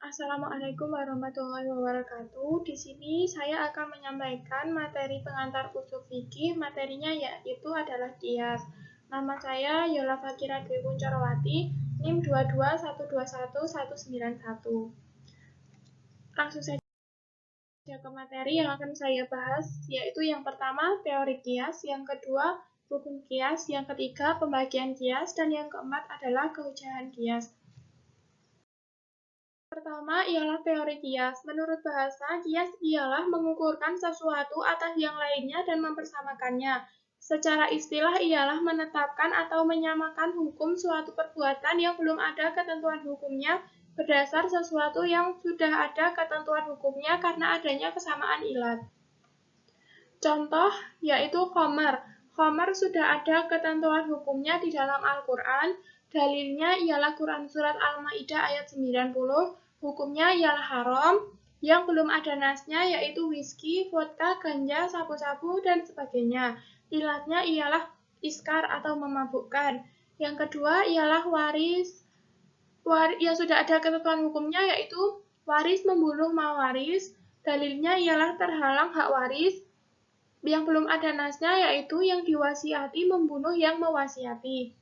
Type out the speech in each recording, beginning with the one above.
Assalamualaikum warahmatullahi wabarakatuh. Di sini saya akan menyampaikan materi pengantar usul fikih. Materinya yaitu adalah qiyas. Nama saya Yola Fakira Dwi Kunchorowati, NIM 2212191. Langsung saja ke materi yang akan saya bahas, yaitu yang pertama teori qiyas, yang kedua rukun qiyas, yang ketiga pembagian qiyas, dan yang keempat adalah kehujahan qiyas. Pertama ialah teori qiyas. Menurut bahasa, qiyas ialah mengukurkan sesuatu atas yang lainnya dan mempersamakannya. Secara istilah ialah menetapkan atau menyamakan hukum suatu perbuatan yang belum ada ketentuan hukumnya berdasar sesuatu yang sudah ada ketentuan hukumnya karena adanya kesamaan ilat. Contoh yaitu khamar. Khamar sudah ada ketentuan hukumnya di dalam Al-Quran. Dalilnya ialah Quran Surat Al-Ma'idah ayat 90. Hukumnya ialah haram. Yang belum ada nasnya yaitu whisky, vodka, ganja, sabu-sabu, dan sebagainya. Ilatnya ialah iskar atau memabukkan. Yang kedua ialah waris. Yang sudah ada ketentuan hukumnya yaitu waris membunuh mawaris. Dalilnya ialah terhalang hak waris. Yang belum ada nasnya yaitu yang diwasiati membunuh yang mewasiati.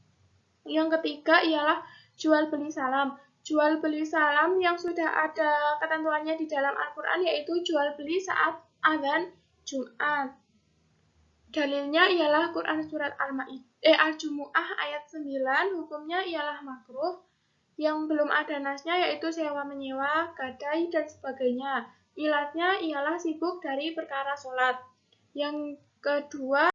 Yang ketiga ialah jual beli salam. Jual beli salam yang sudah ada ketentuannya di dalam Al-Quran yaitu jual beli saat adzan Jumat. Dalilnya ialah Quran Surat Al-Jumu'ah ayat 9, hukumnya ialah makruh. Yang belum ada nasnya yaitu sewa menyewa, gadai, dan sebagainya. Ilatnya ialah sibuk dari perkara sholat. Yang kedua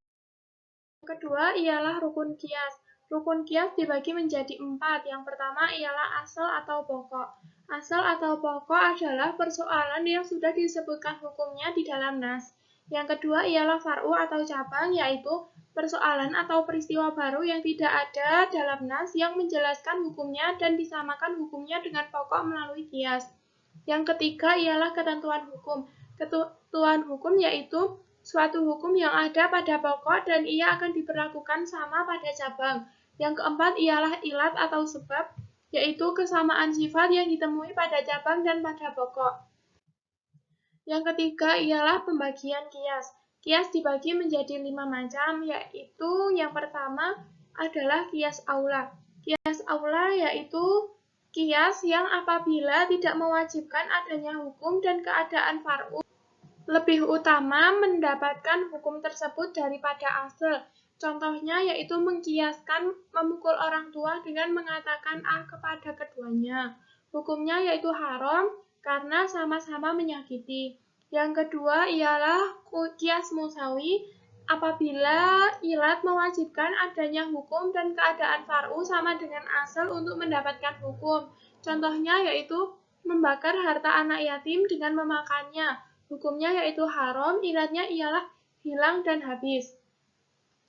ialah rukun qiyas. Rukun qiyas dibagi menjadi 4. Yang pertama ialah asal atau pokok. Asal atau pokok adalah persoalan yang sudah disebutkan hukumnya di dalam nas. Yang kedua ialah far'u atau cabang, yaitu persoalan atau peristiwa baru yang tidak ada dalam nas yang menjelaskan hukumnya dan disamakan hukumnya dengan pokok melalui qiyas. Yang ketiga ialah ketentuan hukum. Ketentuan hukum yaitu suatu hukum yang ada pada pokok dan ia akan diberlakukan sama pada cabang. Yang keempat ialah ilat atau sebab, yaitu kesamaan sifat yang ditemui pada cabang dan pada pokok. Yang ketiga ialah pembagian qiyas. Qiyas dibagi menjadi 5 macam, yaitu yang pertama adalah qiyas aula. Qiyas aula yaitu qiyas yang apabila tidak mewajibkan adanya hukum dan keadaan far'u lebih utama mendapatkan hukum tersebut daripada asal. Contohnya yaitu mengkiaskan memukul orang tua dengan mengatakan kepada keduanya. Hukumnya yaitu haram karena sama-sama menyakiti. Yang kedua ialah qiyas musawi apabila ilat mewajibkan adanya hukum dan keadaan far'u sama dengan asal untuk mendapatkan hukum. Contohnya yaitu membakar harta anak yatim dengan memakannya. Hukumnya yaitu haram, ilatnya ialah hilang dan habis.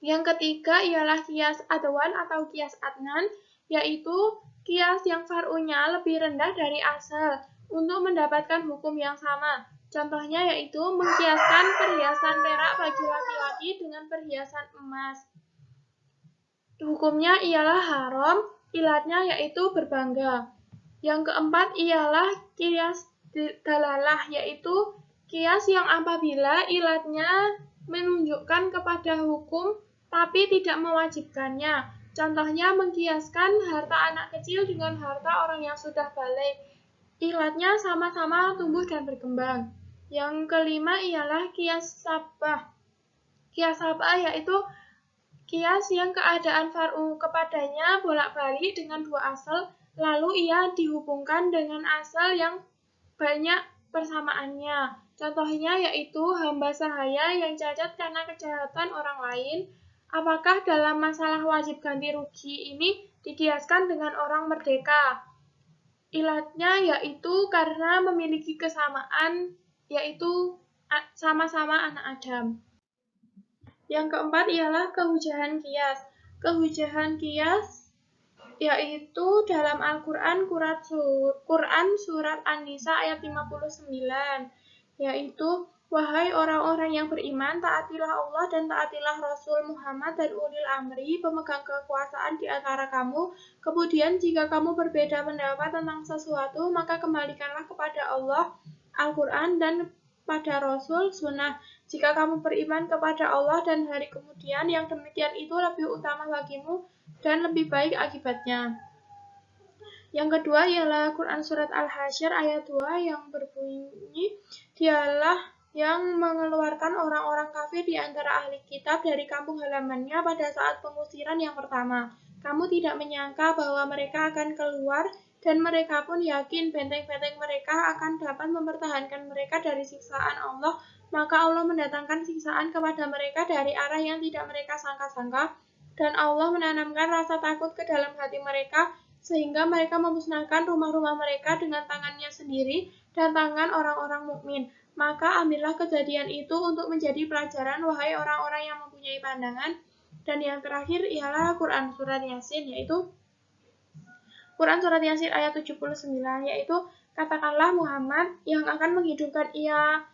Yang ketiga ialah qiyas adwan atau qiyas adnan, yaitu qiyas yang far'unya lebih rendah dari asal untuk mendapatkan hukum yang sama. Contohnya yaitu mengkiaskan perhiasan perak bagi laki-laki dengan perhiasan emas. Hukumnya ialah haram, ilatnya yaitu berbangga. Yang keempat ialah qiyas dalalah, yaitu qiyas yang apabila ilatnya menunjukkan kepada hukum tapi tidak mewajibkannya. Contohnya mengkiaskan harta anak kecil dengan harta orang yang sudah balik. Ilatnya sama-sama tumbuh dan berkembang. Yang kelima ialah qiyas sabah. Qiyas sabah yaitu qiyas yang keadaan far'u kepadanya bolak-balik dengan dua asal, lalu ia dihubungkan dengan asal yang banyak persamaannya. Contohnya yaitu hamba sahaya yang cacat karena kejahatan orang lain. Apakah dalam masalah wajib ganti rugi ini dikiaskan dengan orang merdeka? Ilatnya yaitu karena memiliki kesamaan, yaitu sama-sama anak Adam. Yang keempat ialah kehujahan qiyas. Kehujahan qiyas yaitu dalam Al-Quran Quran Surat An-Nisa ayat 59, yaitu Wahai orang-orang yang beriman, taatilah Allah dan taatilah Rasul Muhammad dan ulil amri, pemegang kekuasaan di antara kamu. Kemudian jika kamu berbeda pendapat tentang sesuatu, maka kembalikanlah kepada Allah, Al-Quran, dan pada Rasul, Sunnah. Jika kamu beriman kepada Allah dan hari kemudian, yang demikian itu lebih utama bagimu dan lebih baik akibatnya. Yang kedua ialah Quran Surat Al-Hasyr ayat 2 yang berbunyi, dialah yang mengeluarkan orang-orang kafir di antara ahli kitab dari kampung halamannya pada saat pengusiran yang pertama. Kamu tidak menyangka bahwa mereka akan keluar, dan mereka pun yakin benteng-benteng mereka akan dapat mempertahankan mereka dari siksaan Allah, maka Allah mendatangkan siksaan kepada mereka dari arah yang tidak mereka sangka-sangka, dan Allah menanamkan rasa takut ke dalam hati mereka, sehingga mereka memusnahkan rumah-rumah mereka dengan tangannya sendiri dan tangan orang-orang mukmin. Maka ambillah kejadian itu untuk menjadi pelajaran, wahai orang-orang yang mempunyai pandangan. Dan yang terakhir ialah Quran Surat Yasin, yaitu Quran Surat Yasin ayat 79, yaitu katakanlah Muhammad, yang akan menghidupkan ialah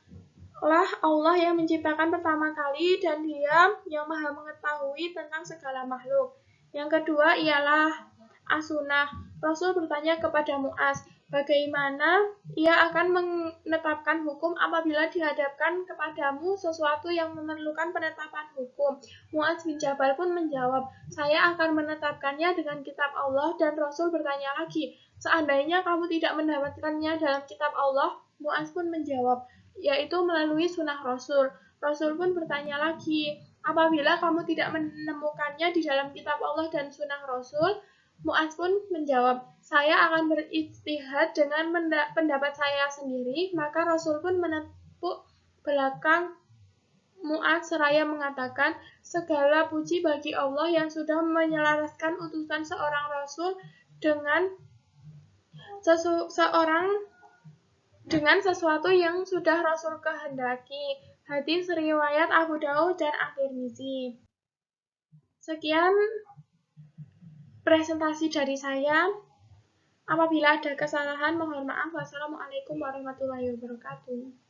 Allah yang menciptakan pertama kali, dan Dia yang maha mengetahui tentang segala makhluk. Yang kedua ialah As-Sunnah. Rasul bertanya kepada Mu'az, bagaimana ia akan menetapkan hukum apabila dihadapkan kepadamu sesuatu yang memerlukan penetapan hukum? Mu'az bin Jabal pun menjawab, saya akan menetapkannya dengan kitab Allah. Dan Rasul bertanya lagi, seandainya kamu tidak mendapatkannya dalam kitab Allah? Mu'az pun menjawab, yaitu melalui sunnah Rasul. Rasul pun bertanya lagi, apabila kamu tidak menemukannya di dalam kitab Allah dan sunnah Rasul? Mu'az pun menjawab, saya akan berijtihad dengan pendapat saya sendiri. Maka Rasul pun menepuk belakang Mu'az seraya mengatakan, segala puji bagi Allah yang sudah menyelaraskan utusan seorang Rasul dengan sesuatu yang sudah Rasul kehendaki. Hadis riwayat Abu Daud dan At-Tirmizi. Sekian presentasi dari saya. Apabila ada kesalahan, mohon maaf. Wassalamualaikum warahmatullahi wabarakatuh.